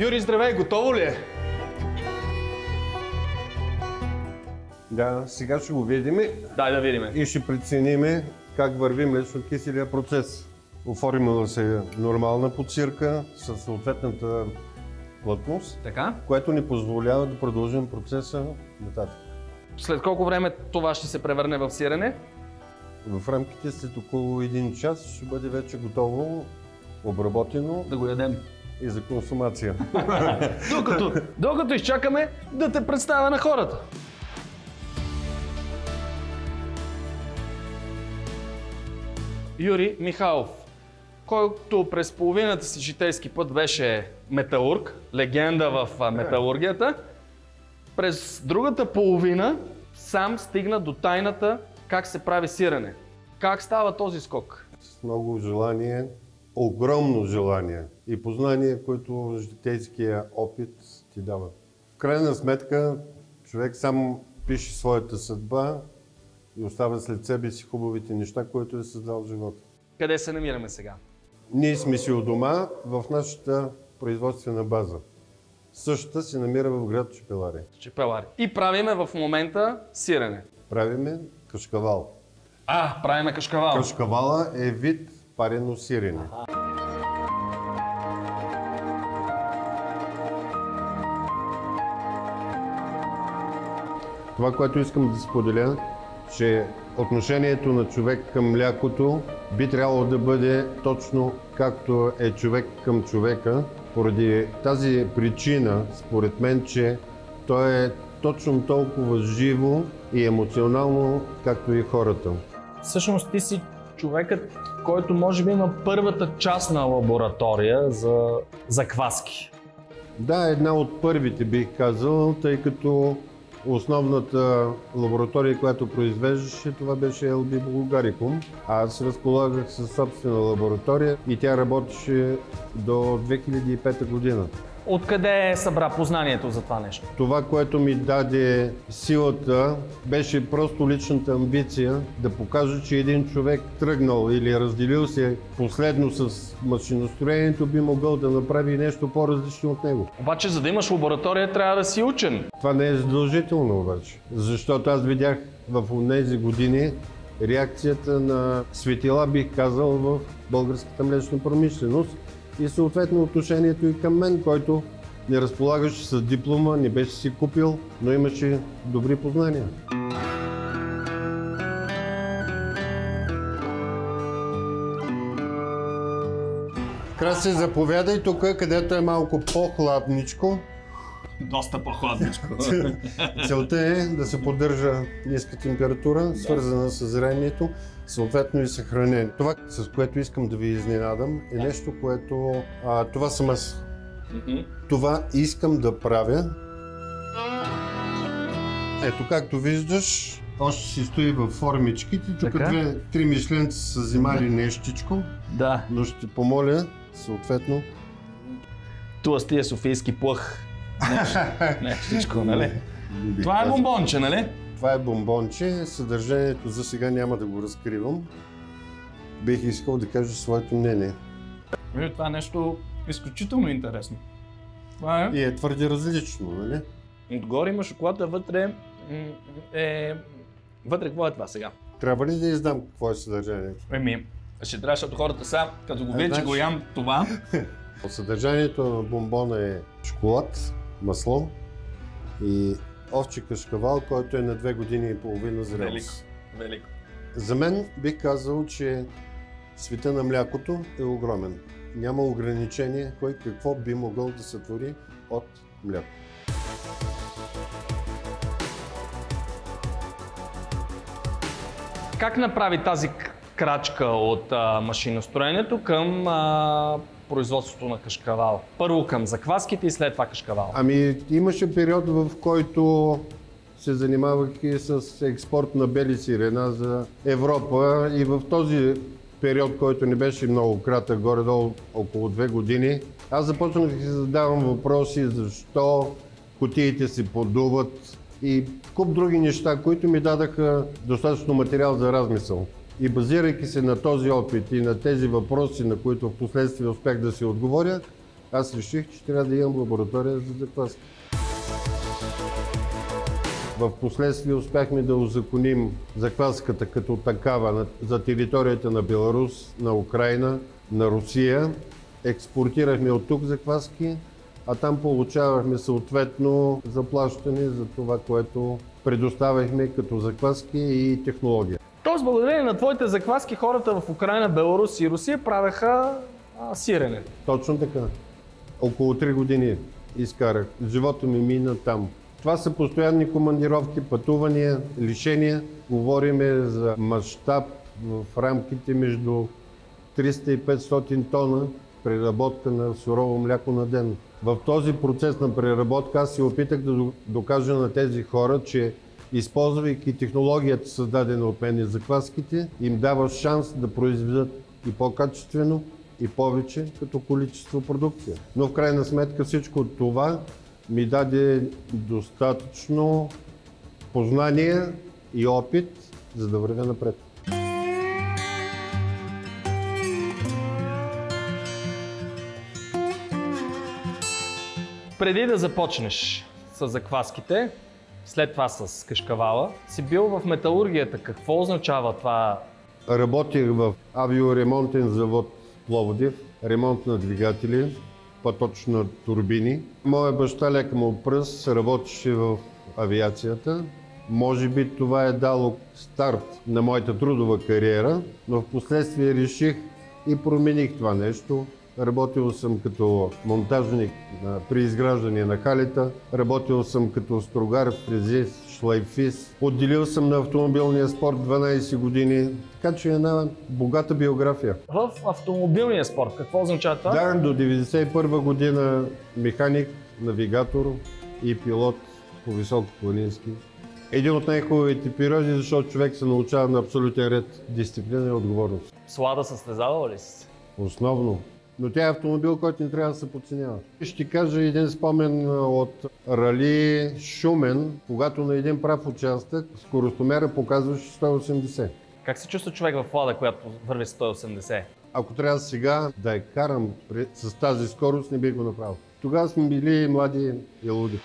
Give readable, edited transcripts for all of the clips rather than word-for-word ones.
Юри, здравей, готово ли е? Да, сега ще го видим Дай да видим. и ще преценим как върви млечно-киселия процес. Оформила се нормална подсирка със съответната плътност, Така. което ни позволява да продължим процеса нататък. След колко време това ще се превърне в сирене? В рамките след около 1 час ще бъде вече готово, обработено Да го ядем. и за консумация. Докато изчакаме да те представя на хората. Юри Михайлов, който през половината си житейски път беше металург, легенда в металургията, през другата половина сам стигна до тайната как се прави сирене. Как става този скок? С много желание, огромно желание и познание, които житейския опит ти дава. В крайна сметка, човек сам пише своята съдба и оставя след себе си хубавите неща, които е създал в живота. Къде се намираме сега? Ние сме си у дома в нашата производствена база. Същата се намира в град Чепеларе. Чепелари. И правиме в момента сирене. Правиме кашкавал. Правиме кашкавал. Кашкавала е вид парено сирене. Това, което искам да споделя, че отношението на човек към млякото би трябвало да бъде точно както е човек към човека, поради тази причина, според мен, че то е точно толкова живо и емоционално, както и хората. Всъщност ти си човекът, който може би има първата частна лаборатория за закваски. Да, една от първите бих казал, тъй като основната лаборатория, която произвеждаше, това беше LB Bulgaricum. Аз разполагах със собствена лаборатория и тя работеше до 2005 година. Откъде събра познанието за това нещо? Това, което ми даде силата, беше просто личната амбиция да покажа, че един човек тръгнал или разделил се последно с машиностроението, би могъл да направи нещо по-различно от него. Обаче, за да имаш лаборатория, трябва да си учен. Това не е задължително обаче, защото аз видях в тези години реакцията на светила, бих казал, в българската млечна промишленост и съответно отношението и към мен, който не разполагаше с диплома, не беше си купил, но имаше добри познания. Краси, заповядай тук, където е малко по-хладничко. Доста по-хладничко. Целта е да се поддържа ниска температура, свързана с зрението, съответно и съхранение. Това, с което искам да ви изненадам, е нещо, което... това съм аз. Това искам да правя. Ето, както виждаш, още си стои във формичките. Тук 2-3 мишленци са взимали нещичко. Да. Но ще помоля, съответно... Тлъстия е софийски плъх. Нещичко, нали? Това е бомбонче, нали? Това е бомбонче. Съдържанието за сега няма да го разкривам. Бих искал да кажа своето мнение. Това е нещо изключително интересно. Това И е твърде различно, нали? Отгоре има шоколад, а вътре Вътре какво е това сега? Трябва ли да издам какво е съдържанието? Ще трябва, защото хората са, като го видят, че го ям това. Съдържанието на бомбона е шоколад, масло и овче кашкавал, който е на 2 години и половина зрелост. Велико. За мен бих казал, че света на млякото е огромен. Няма ограничение кой какво би могъл да сътвори от мляко. Как направи тази крачка от машиностроенето към производството на кашкавал? Първо към закваските и след това кашкавал. Имаше период, в който се занимавах и с експорт на бели сирена за Европа и в този период, който не беше много кратък, горе-долу около 2 години, аз започнах да си задавам въпроси защо кутиите се подуват и куп други неща, които ми дадаха достатъчно материал за размисъл. И базирайки се на този опит и на тези въпроси, на които в последствие успях да си отговоря, аз реших, че трябва да имам лаборатория за закваски. В последствие успяхме да узаконим закваската като такава за територията на Беларус, на Украйна, на Русия. Експортирахме от тук закваски, а там получавахме съответно заплащане за това, което предоставяхме като закваски и технология. Тоест, благодарение на твоите закваски, хората в Украйна, Беларус и Русия правеха сирене. Точно така. Около 3 години изкарах. Живота ми мина там. Това са постоянни командировки, пътувания, лишения. Говориме за мащаб в рамките между 300 и 500 тона преработка на сурово мляко на ден. В този процес на преработка аз се опитах да докажа на тези хора, че използвайки технологията, създадена от мен и закваските, им дава шанс да произведат и по-качествено, и повече като количество продукция. Но в крайна сметка всичко това ми даде достатъчно познание и опит, за да вървя напред. Преди да започнеш с закваските, след това с кашкавала, си бил в металургията. Какво означава това? Работих в авиоремонтен завод Пловдив, ремонт на двигатели, по-точно на турбини. Моя баща лека му пръст работеше в авиацията. Може би това е дало старт на моята трудова кариера, но в последствие реших и промених това нещо. Работил съм като монтажник при изграждане на халета, работил съм като стругар, фрезист, шлайфист. Отделил съм на автомобилния спорт 12 години, така че една богата биография. В автомобилния спорт, какво означава това? Да, до 1991 година механик, навигатор и пилот по високопланински. Един от най-хубавите периоди, защото човек се научава на абсолютен ред дисциплина и отговорност. Слада състезавала ли си? Основно. Но тя е автомобил, който не трябва да се подценява. Ще кажа един спомен от рали Шумен, когато на един прав участък скоростомера показваше 180. Как се чувства човек в лада, която върви 180? Ако трябва сега да я карам с тази скорост, не бих го направил. Тогава сме били млади и луди.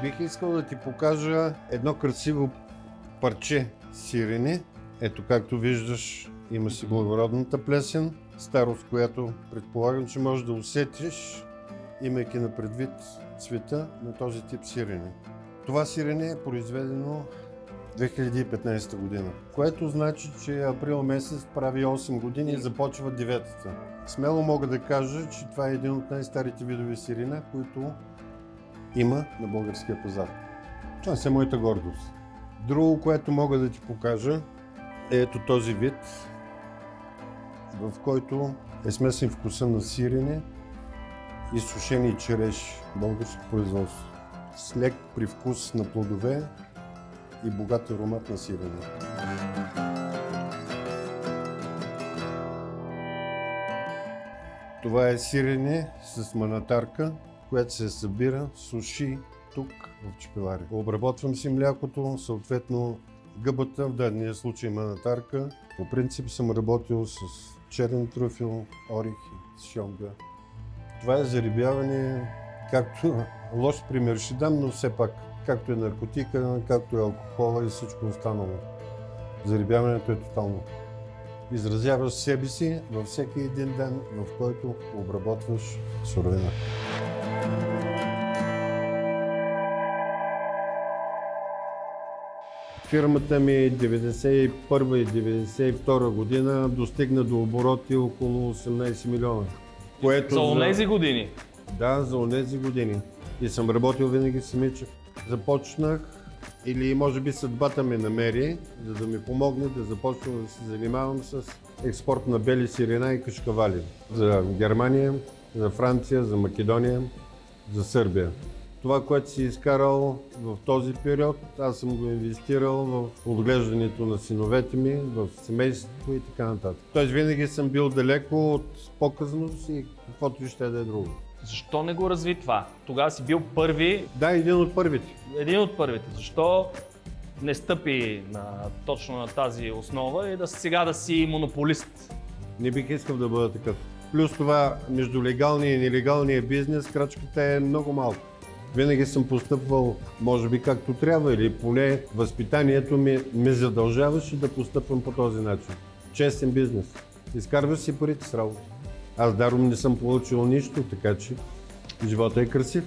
Бих искал да ти покажа едно красиво парче сирене. Ето, както виждаш, има си благородната плесен, старост, която предполагам, че можеш да усетиш, имайки на предвид цвета на този тип сирене. Това сирене е произведено 2015 година, което значи, че април месец прави 8 години и започва 9-та. Смело мога да кажа, че това е един от най-старите видове сирена, които има на българския пазар. Това е моята гордост. Друго, което мога да ти покажа, е ето този вид, в който е смесен вкуса на сирене и сушени череши, българско производство. С лек привкус на плодове и богат аромат на сирене. Това е сирене с манатарка, която се събира, суши тук в Чепеларе. Обработвам си млякото, съответно гъбата, в дадения случай манатарка. По принцип съм работил с черен трюфел, орехи, сьомга. Това е зарибяване, както лош пример ще дам, но все пак, както е наркотика, както е алкохола и всичко останало. Зарибяването е тотално. Изразяваш себе си във всеки един ден, в който обработваш суровина. Фирмата ми 1991 и 1992 година достигна до обороти около 18 милиона. За онези години? Да, за онези години. И съм работил винаги самичък. Започнах, или може би съдбата ме намери, за да ми помогне да започна да се занимавам с експорт на бели сирена и кашкавали. За Германия, за Франция, за Македония, за Сърбия. Това, което си изкарал в този период, аз съм го инвестирал в отглеждането на синовете ми, в семейството и така нататък. Тоест винаги съм бил далеко от показност и каквото и ще да е друго. Защо не го разви това? Тогава си бил първи. Да, един от първите. Един от първите. Защо не стъпи точно на тази основа и сега да си монополист? Не бих искал да бъда такъв. Плюс това, между легалния и нелегалния бизнес, крачката е много малко. Винаги съм постъпвал, може би както трябва, или поне възпитанието ми ме задължаваше да постъпвам по този начин. Честен бизнес. Изкарваш си парите с работа. Аз даром не съм получил нищо, така че живота е красив.